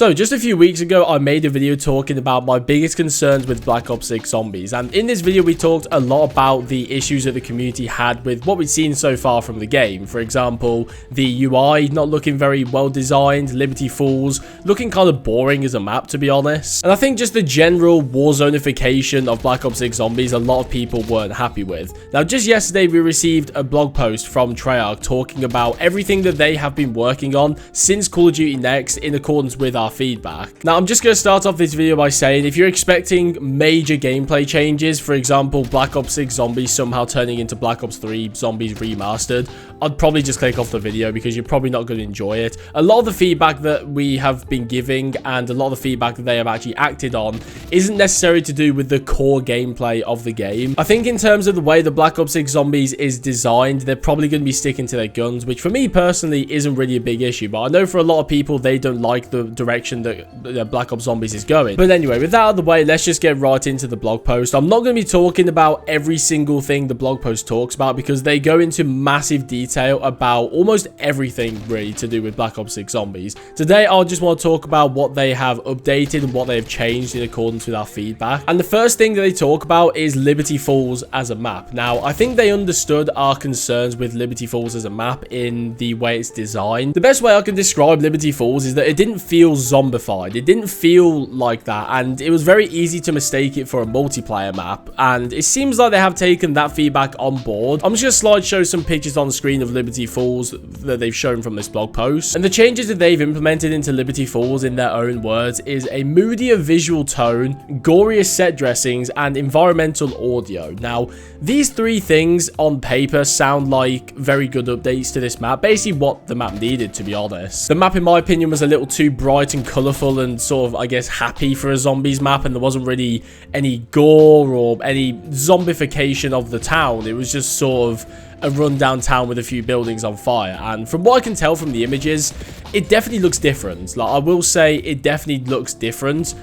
So, just a few weeks ago, I made a video talking about my biggest concerns with Black Ops 6 Zombies, and in this video, we talked a lot about the issues that the community had with what we've seen so far from the game. For example, the UI not looking very well designed, Liberty Falls looking kind of boring as a map, to be honest. And I think just the general warzonification of Black Ops 6 Zombies, a lot of people weren't happy with. Now, just yesterday, we received a blog post from Treyarch talking about everything that they have been working on since Call of Duty Next in accordance with our feedback. Now, I'm just going to start off this video by saying if you're expecting major gameplay changes, for example, Black Ops 6 Zombies somehow turning into Black Ops 3 Zombies Remastered, I'd probably just click off the video because you're probably not going to enjoy it. A lot of the feedback that we have been giving and a lot of the feedback that they have actually acted on isn't necessarily to do with the core gameplay of the game. I think in terms of the way the Black Ops 6 Zombies is designed, they're probably going to be sticking to their guns, which for me personally isn't really a big issue, but I know for a lot of people they don't like the direction that Black Ops Zombies is going. But anyway, with that out of the way, let's just get right into the blog post. I'm not going to be talking about every single thing the blog post talks about because they go into massive detail about almost everything really to do with Black Ops 6 Zombies. Today, I'll just want to talk about what they have updated and what they have changed in accordance with our feedback. And the first thing that they talk about is Liberty Falls as a map. Now, I think they understood our concerns with Liberty Falls as a map in the way it's designed. The best way I can describe Liberty Falls is that it didn't feel zombified. It didn't feel like that, and it was very easy to mistake it for a multiplayer map, and it seems like they have taken that feedback on board. I'm just going to slideshow some pictures on screen of Liberty Falls that they've shown from this blog post, and the changes that they've implemented into Liberty Falls in their own words is a moodier visual tone, gorier set dressings, and environmental audio. Now, these three things on paper sound like very good updates to this map, basically what the map needed, to be honest. The map, in my opinion, was a little too bright and colourful and sort of, I guess, happy for a zombies map, and there wasn't really any gore or any zombification of the town. It was just sort of a rundown town with a few buildings on fire, and from what I can tell from the images, it definitely looks different. Like, I will say it definitely looks different.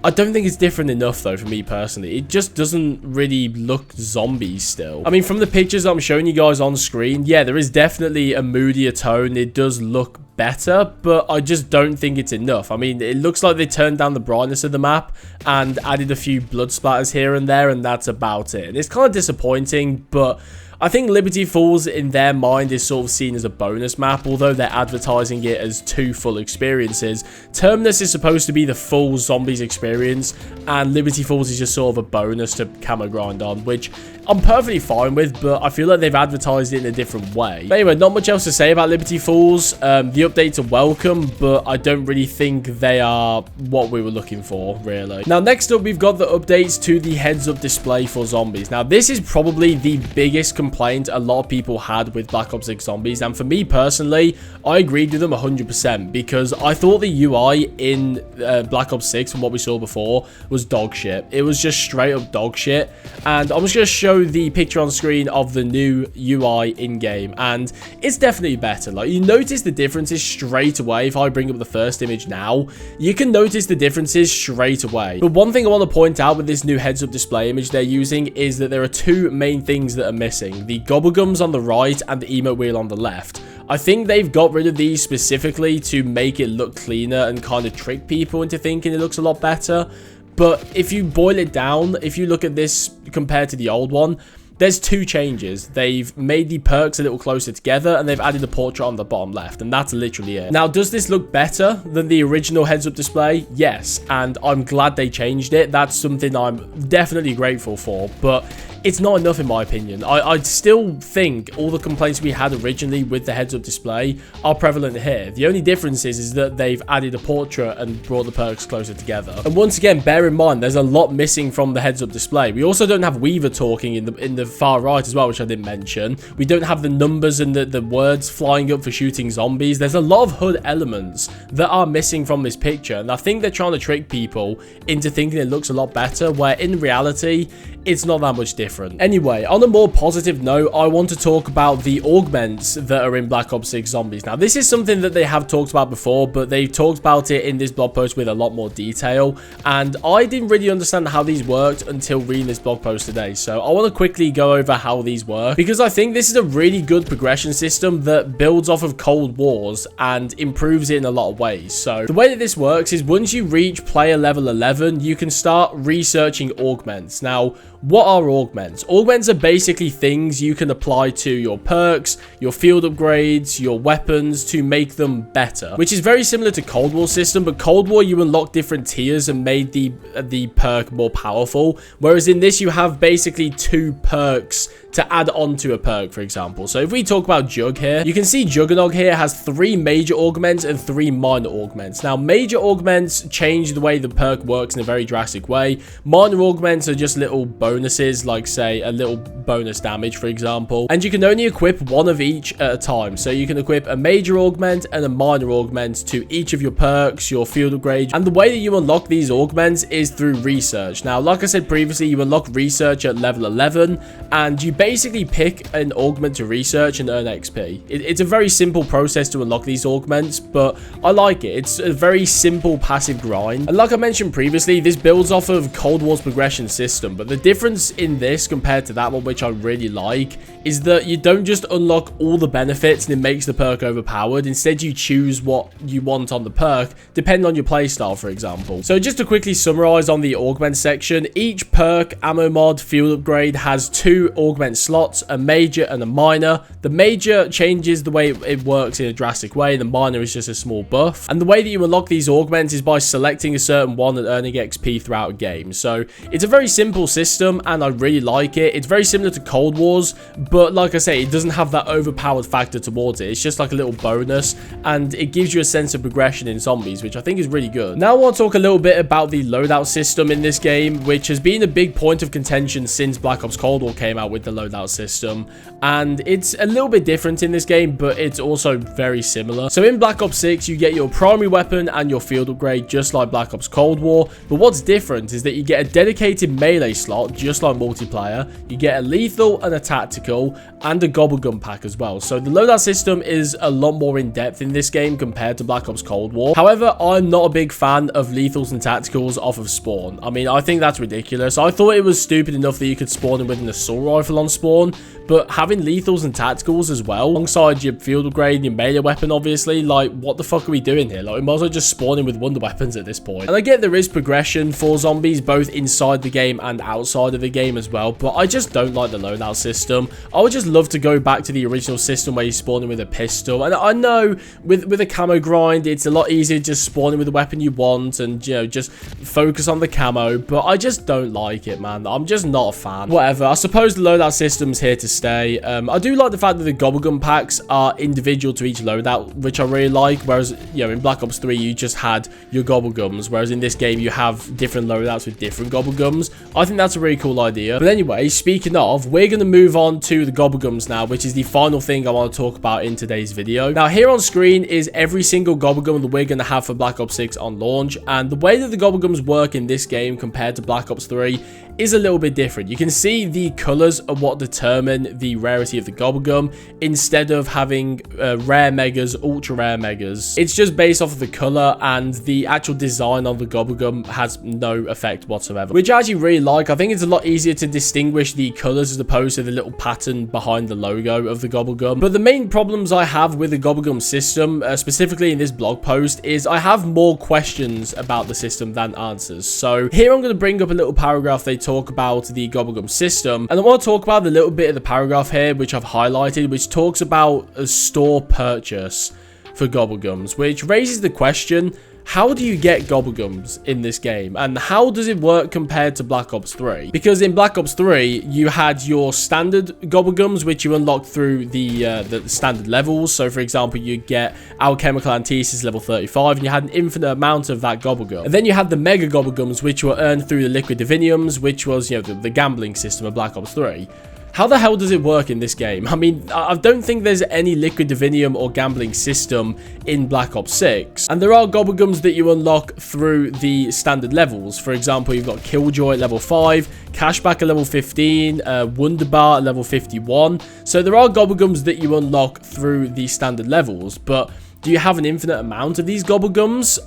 I don't think it's different enough, though, for me personally. It just doesn't really look zombie still. I mean, from the pictures I'm showing you guys on screen, yeah, there is definitely a moodier tone. It does look better, but I just don't think it's enough. I mean, it looks like they turned down the brightness of the map and added a few blood splatters here and there, and that's about it. And it's kind of disappointing, but I think Liberty Falls in their mind is sort of seen as a bonus map, although they're advertising it as two full experiences. Terminus is supposed to be the full zombies experience, and Liberty Falls is just sort of a bonus to camo grind on, which I'm perfectly fine with, but I feel like they've advertised it in a different way. But anyway, not much else to say about Liberty Falls. The updates are welcome, but I don't really think they are what we were looking for, really. Now, next up, we've got the updates to the heads-up display for zombies. Now, this is probably the biggest complaint a lot of people had with Black Ops 6 Zombies, and for me personally, I agreed with them 100% because I thought the UI in Black Ops 6 from what we saw before was dog shit. It was just straight up dog shit, and I'm just going to show the picture on screen of the new UI in-game, and it's definitely better. Like, you notice the differences straight away. If I bring up the first image now, you can notice the differences straight away. But one thing I want to point out with this new heads-up display image they're using is that there are two main things that are missing: the gobblegums on the right and the emote wheel on the left. I think they've got rid of these specifically to make it look cleaner and kind of trick people into thinking it looks a lot better. But if you boil it down, if you look at this compared to the old one, there's two changes. They've made the perks a little closer together, and they've added a portrait on the bottom left, and that's literally it. Now, does this look better than the original heads-up display? Yes, and I'm glad they changed it. That's something I'm definitely grateful for, but it's not enough in my opinion. I still think all the complaints we had originally with the heads-up display are prevalent here. The only difference is that they've added a portrait and brought the perks closer together. And once again, bear in mind, there's a lot missing from the heads-up display. We also don't have Weaver talking in the far right as well, which I didn't mention. We don't have the numbers and the words flying up for shooting zombies. There's a lot of HUD elements that are missing from this picture, and I think they're trying to trick people into thinking it looks a lot better, where in reality, it's not that much different. Anyway, on a more positive note, I want to talk about the augments that are in Black Ops 6 Zombies. Now, this is something that they have talked about before, but they talked about it in this blog post with a lot more detail, and I didn't really understand how these worked until reading this blog post today. So I want to quickly go over how these work, because I think this is a really good progression system that builds off of Cold Wars and improves it in a lot of ways. So the way that this works is once you reach player level 11, you can start researching augments. Now, what are augments? Augments are basically things you can apply to your perks, your field upgrades, your weapons to make them better, which is very similar to Cold War system, but Cold War you unlock different tiers and made the perk more powerful, whereas in this you have basically 2 perks to add on to a perk, for example. So if we talk about Jug here, you can see Juggernog here has 3 major augments and 3 minor augments. Now, major augments change the way the perk works in a very drastic way. Minor augments are just little bonuses, like say a little bonus damage, for example, and you can only equip one of each at a time. So you can equip a major augment and a minor augment to each of your perks, your field upgrades, and the way that you unlock these augments is through research. Now, like I said previously, you unlock research at level 11, and you basically pick an augment to research and earn XP. It's a very simple process to unlock these augments, but I like it. It's a very simple passive grind, and like I mentioned previously, this builds off of Cold War's progression system, but the difference in this compared to that one, which I really like, is that you don't just unlock all the benefits and it makes the perk overpowered. Instead, you choose what you want on the perk depending on your playstyle, for example. So just to quickly summarize on the augment section, each perk, ammo mod, field upgrade has 2 augment slots, a major and a minor. The major changes the way it works in a drastic way, the minor is just a small buff, and the way that you unlock these augments is by selecting a certain one and earning XP throughout a game. So it's a very simple system and I really like it. It's very similar to Cold Wars, but like I say, it doesn't have that overpowered factor towards it. It's just like a little bonus, and it gives you a sense of progression in zombies, which I think is really good. Now I want to talk a little bit about the loadout system in this game, which has been a big point of contention since Black Ops Cold War came out with the loadout system, and it's a little bit different in this game, but it's also very similar. So in Black Ops 6, you get your primary weapon and your field upgrade just like Black Ops Cold War, but what's different is that you get a dedicated melee slot just like multiplayer, you get a lethal and a tactical, and a gobble gun pack as well. So the loadout system is a lot more in depth in this game compared to Black Ops Cold War. However, I'm not a big fan of lethals and tacticals off of spawn. I mean, I think that's ridiculous. I thought it was stupid enough that you could spawn in with an assault rifle on spawn, but having lethals and tacticals as well alongside your field upgrade and your melee weapon, obviously, like, what the fuck are we doing here? Like, we might as well just spawn in with wonder weapons at this point. And I get there is progression for zombies both inside the game and outside of the game as well, but I just don't like the loadout system. I would just love to go back to the original system where you spawn in with a pistol, and I know with a camo grind it's a lot easier just spawning with the weapon you want and, you know, just focus on the camo, but I just don't like it, man. I'm just not a fan. Whatever, I suppose the loadout system's here to stay. I do like the fact that the gobble gun packs are individual to each loadout, which I really like, whereas, you know, in Black Ops 3 you just had your gobble gums, whereas in this game you have different loadouts with different gobble gums. I think that's a really cool idea. But anyway, speaking of, we're going to move on to the gobble gums now, which is the final thing I want to talk about in today's video. Now, here on screen is every single gobble gum that we're going to have for Black Ops 6 on launch, and the way that the gobble gums work in this game compared to Black Ops 3 is a little bit different. You can see the colors are what determine the rarity of the gobble gum instead of having rare megas, ultra rare megas. It's just based off of the color, and the actual design on the gobble gum has no effect whatsoever, which I actually really like. I think it's a lot easier to distinguish the colors as opposed to the little pattern behind the logo of the gobble gum. But the main problems I have with the gobble gum system, specifically in this blog post, is I have more questions about the system than answers. So here I'm going to bring up a little paragraph they talk about the gobble gum system, and I want to talk about the little bit of the paragraph here which I've highlighted, which talks about a store purchase for gobble gums, which raises the question, how do you get gobble gums in this game, and how does it work compared to Black Ops 3? Because in Black Ops 3 you had your standard gobble gums which you unlock through the standard levels. So for example, you get alchemical antithesis level 35 and you had an infinite amount of that gobble gum, and then you had the mega gobble gums which were earned through the liquid diviniums, which was, you know, the gambling system of Black Ops 3. How the hell does it work in this game? I mean, I don't think there's any liquid divinium or gambling system in Black Ops 6. And there are gobble gums that you unlock through the standard levels. For example, you've got Killjoy at level 5, Cashback at level 15, Wunderbar at level 51. So there are gobble gums that you unlock through the standard levels, but do you have an infinite amount of these gobblegums?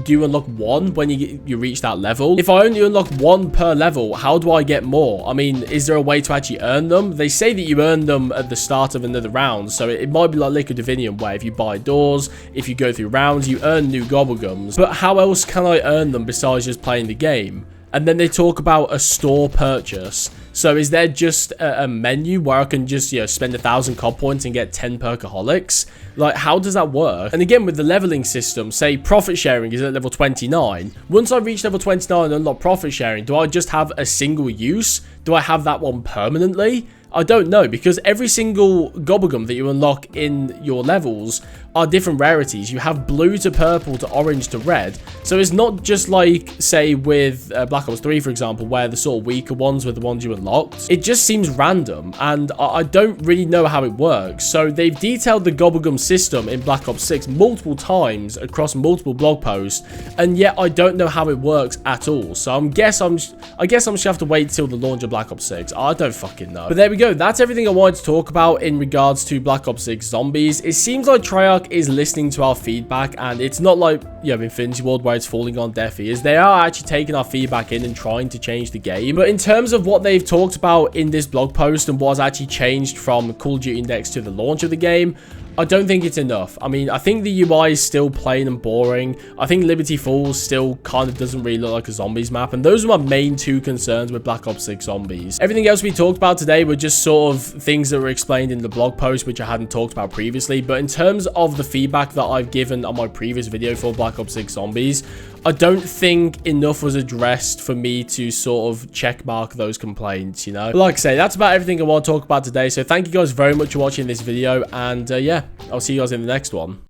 Do you unlock one when you reach that level? If I only unlock one per level, how do I get more? I mean, is there a way to actually earn them? They say that you earn them at the start of another round, so it might be like Liquid Divinium, where if you buy doors, if you go through rounds, you earn new gobblegums. But how else can I earn them besides just playing the game? And then they talk about a store purchase. So is there just a menu where I can just, spend 1,000 COD points and get 10 perkaholics? Like, how does that work? And again, with the leveling system, say profit sharing is at level 29. Once I reach level 29 and unlock profit sharing, do I just have a single use? Do I have that one permanently? I don't know, because every single gobblegum that you unlock in your levels are different rarities. You have blue to purple to orange to red. So it's not just like, say, with Black Ops 3, for example, where the sort of weaker ones were the ones you unlocked. It just seems random, and I don't really know how it works. So they've detailed the gobblegum system in Black Ops 6 multiple times across multiple blog posts, and yet I don't know how it works at all. So I guess I'm just gonna have to wait till the launch of Black Ops 6. I don't fucking know. But there we go. That's everything I wanted to talk about in regards to Black Ops 6 Zombies. It seems like Treyarch is listening to our feedback, and it's not like, Infinity Ward where it's falling on deaf ears. They are actually taking our feedback in and trying to change the game. But in terms of what they've talked about in this blog post and what has actually changed from Call of Duty Index to the launch of the game, I don't think it's enough. I mean, I think the UI is still plain and boring. I think Liberty Falls still kind of doesn't really look like a zombies map. And those are my main two concerns with Black Ops 6 Zombies. Everything else we talked about today were just sort of things that were explained in the blog post, which I hadn't talked about previously. But in terms of the feedback that I've given on my previous video for Black Ops 6 Zombies, I don't think enough was addressed for me to sort of check mark those complaints, But like I say, that's about everything I want to talk about today. So thank you guys very much for watching this video. And yeah, I'll see you guys in the next one.